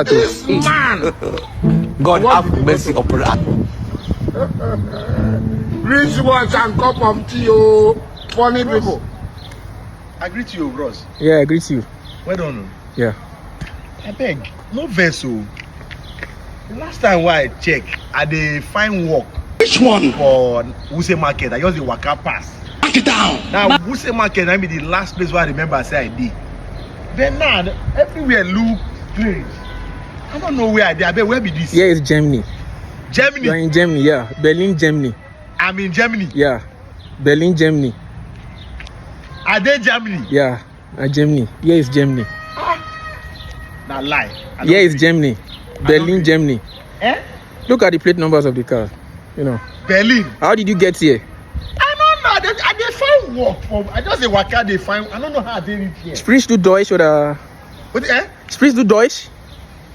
that. This man. God have mercy upon us. Wristwatch and cup of tea, oh. Funny people. I greet you, bros. Yeah, I greet you. Well done. Yeah. I beg, no vessel. The last time why I check, I dey find work. Which one? For Wuse Market. I just the waka pass. Back it down. Now Wuse Market I be the last place where I remember say I did. Then now everywhere look strange. I don't know where I did. I bet where be this? Here is Germany. Germany. You are in Germany, yeah. Berlin, Germany. I'm in Germany. Yeah. Berlin, Germany. I dey Germany. Yeah. Germany. Here is Germany. Now lie. Here is Germany. Berlin, Germany. Eh? Look at the plate numbers of the car. You know. Berlin. How did you get here? I don't know. I dey find work for. I just say waka dey find. I don't know how I dey reach here. Sprichst du Deutsch oder? What? Eh? Sprichst du Deutsch?